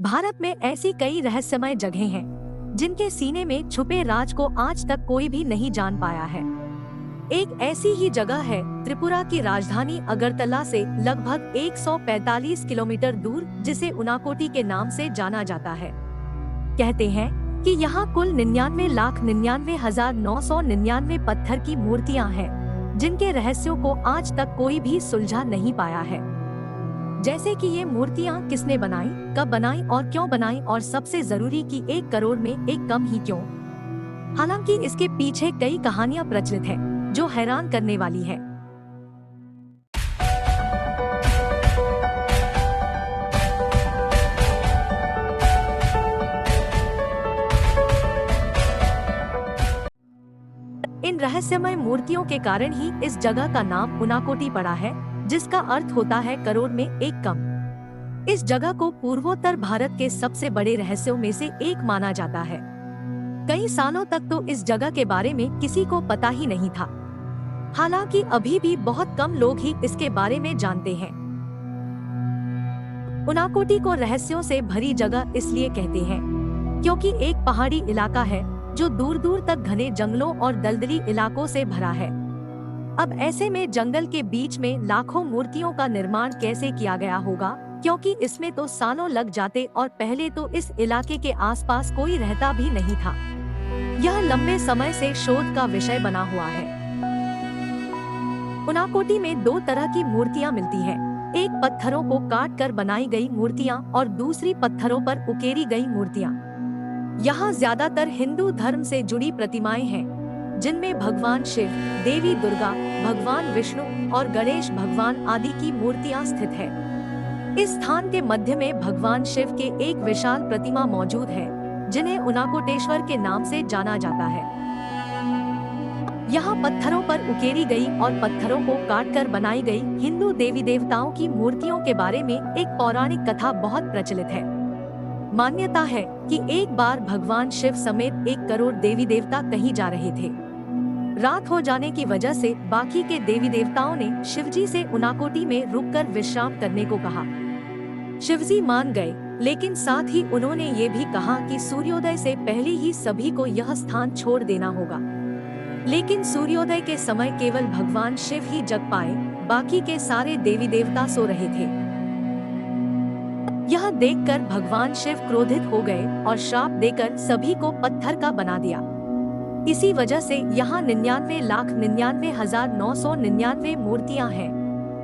भारत में ऐसी कई रहस्यमय जगहें हैं, जिनके सीने में छुपे राज को आज तक कोई भी नहीं जान पाया है। एक ऐसी ही जगह है त्रिपुरा की राजधानी अगरतला से लगभग 145 किलोमीटर दूर, जिसे उनाकोटी के नाम से जाना जाता है। कहते हैं कि यहाँ कुल 99,99,999 पत्थर की मूर्तियाँ हैं, जिनके रहस्यों को आज तक कोई भी सुलझा नहीं पाया है। जैसे कि ये मूर्तियाँ किसने बनाई, कब बनाई और क्यों बनाई, और सबसे जरूरी कि 1 करोड़ में एक कम ही क्यों। हालांकि इसके पीछे कई कहानियाँ प्रचलित हैं, जो हैरान करने वाली है। इन रहस्यमय मूर्तियों के कारण ही इस जगह का नाम उनाकोटी पड़ा है, जिसका अर्थ होता है करोड़ में एक कम। इस जगह को पूर्वोत्तर भारत के सबसे बड़े रहस्यों में से एक माना जाता है। कई सालों तक तो इस जगह के बारे में किसी को पता ही नहीं था। हालांकि अभी भी बहुत कम लोग ही इसके बारे में जानते हैं। उनाकोटी को रहस्यों से भरी जगह इसलिए कहते हैं क्योंकि एक पहाड़ी इलाका है जो दूर दूर तक घने जंगलों और दलदली इलाकों से भरा है। अब ऐसे में जंगल के बीच में लाखों मूर्तियों का निर्माण कैसे किया गया होगा, क्योंकि इसमें तो सालों लग जाते और पहले तो इस इलाके के आसपास कोई रहता भी नहीं था। यह लंबे समय से शोध का विषय बना हुआ है। उनाकोटी में 2 तरह की मूर्तियाँ मिलती हैं। एक पत्थरों को काट कर बनाई गई मूर्तियाँ और दूसरी पत्थरों पर उकेरी गई मूर्तियाँ। यहाँ ज्यादातर हिंदू धर्म से जुड़ी प्रतिमाएं हैं, जिनमें भगवान शिव, देवी दुर्गा, भगवान विष्णु और गणेश भगवान आदि की मूर्तियां स्थित है। इस स्थान के मध्य में भगवान शिव के एक विशाल प्रतिमा मौजूद है, जिन्हें उनाकोटेश्वर के नाम से जाना जाता है। यहाँ पत्थरों पर उकेरी गई और पत्थरों को काटकर बनाई गई हिंदू देवी देवताओं की मूर्तियों के बारे में एक पौराणिक कथा बहुत प्रचलित है। मान्यता है कि एक बार भगवान शिव समेत 1 करोड़ देवी देवता कहीं जा रहे थे। रात हो जाने की वजह से बाकी के देवी देवताओं ने शिवजी से उनाकोटी में रुककर विश्राम करने को कहा। शिवजी मान गए, लेकिन साथ ही उन्होंने ये भी कहा कि सूर्योदय से पहले ही सभी को यह स्थान छोड़ देना होगा। लेकिन सूर्योदय के समय केवल भगवान शिव ही जग पाए, बाकी के सारे देवी देवता सो रहे थे। यह देखकर भगवान शिव क्रोधित हो गए और श्राप देकर सभी को पत्थर का बना दिया। इसी वजह से यहाँ 99,99,999 मूर्तियाँ हैं,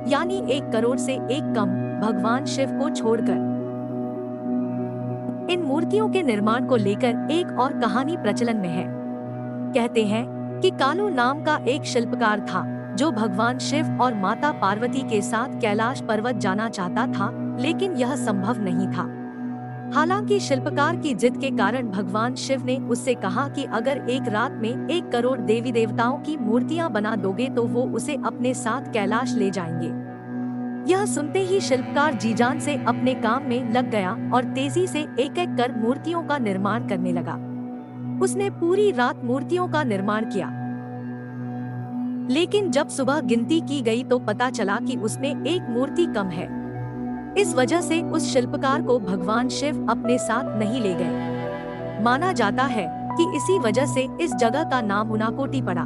यानी 1 करोड़ से एक कम, भगवान शिव को छोड़कर। इन मूर्तियों के निर्माण को लेकर एक और कहानी प्रचलन में है। कहते हैं कि कालू नाम का एक शिल्पकार था, जो भगवान शिव और माता पार्वती के साथ कैलाश पर्वत जाना चाहता था, लेकिन यह संभव नहीं था। हालांकि शिल्पकार की जिद के कारण भगवान शिव ने उससे कहा कि अगर एक रात में 1 करोड़ देवी देवताओं की मूर्तियां बना दोगे तो वो उसे अपने साथ कैलाश ले जाएंगे। यह सुनते ही शिल्पकार जीजान से अपने काम में लग गया और तेजी से एक-एक कर मूर्तियों का निर्माण करने लगा। उसने पूरी रात मूर्तियों का निर्माण किया, लेकिन जब सुबह गिनती की गई तो पता चला कि उसमें एक मूर्ति कम है। इस वजह से उस शिल्पकार को भगवान शिव अपने साथ नहीं ले गए। माना जाता है कि इसी वजह से इस जगह का नाम उनाकोटी पड़ा।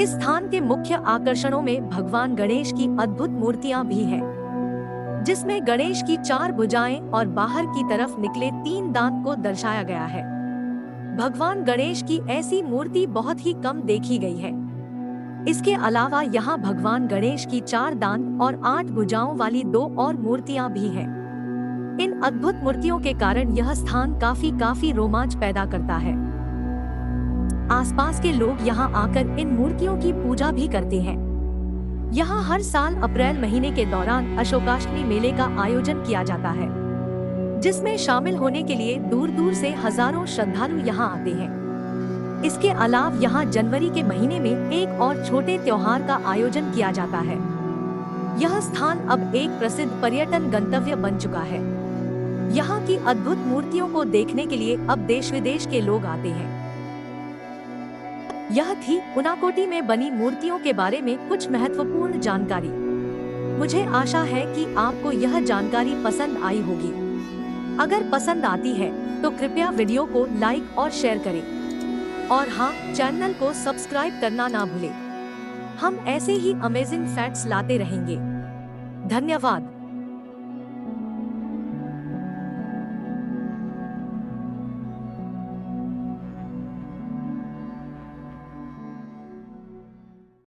इस स्थान के मुख्य आकर्षणों में भगवान गणेश की अद्भुत मूर्तियां भी हैं, जिसमें गणेश की 4 भुजाएं और बाहर की तरफ निकले 3 दांत को दर्शाया गया है। भगवान गणेश की ऐसी मूर्ति बहुत ही कम देखी गई है। इसके अलावा यहाँ भगवान गणेश की 4 दांत और 8 भुजाओं वाली 2 और मूर्तियाँ भी हैं। इन अद्भुत मूर्तियों के कारण यह स्थान काफी रोमांच पैदा करता है। आसपास के लोग यहाँ आकर इन मूर्तियों की पूजा भी करते हैं। यहाँ हर साल अप्रैल महीने के दौरान अशोकाष्टमी मेले का आयोजन किया जाता है, जिसमें शामिल होने के लिए दूर दूर से हजारों श्रद्धालु यहाँ आते हैं। इसके अलावा यहाँ जनवरी के महीने में एक और छोटे त्योहार का आयोजन किया जाता है। यह स्थान अब एक प्रसिद्ध पर्यटन गंतव्य बन चुका है। यहाँ की अद्भुत मूर्तियों को देखने के लिए अब देश विदेश के लोग आते हैं। यह थी उनाकोटी में बनी मूर्तियों के बारे में कुछ महत्वपूर्ण जानकारी। मुझे आशा है कि आपको यह जानकारी पसंद आई होगी। अगर पसंद आती है तो कृपया वीडियो को लाइक और शेयर करें। और हाँ, चैनल को सब्सक्राइब करना ना भूलें। हम ऐसे ही अमेजिंग फैक्ट्स लाते रहेंगे। धन्यवाद।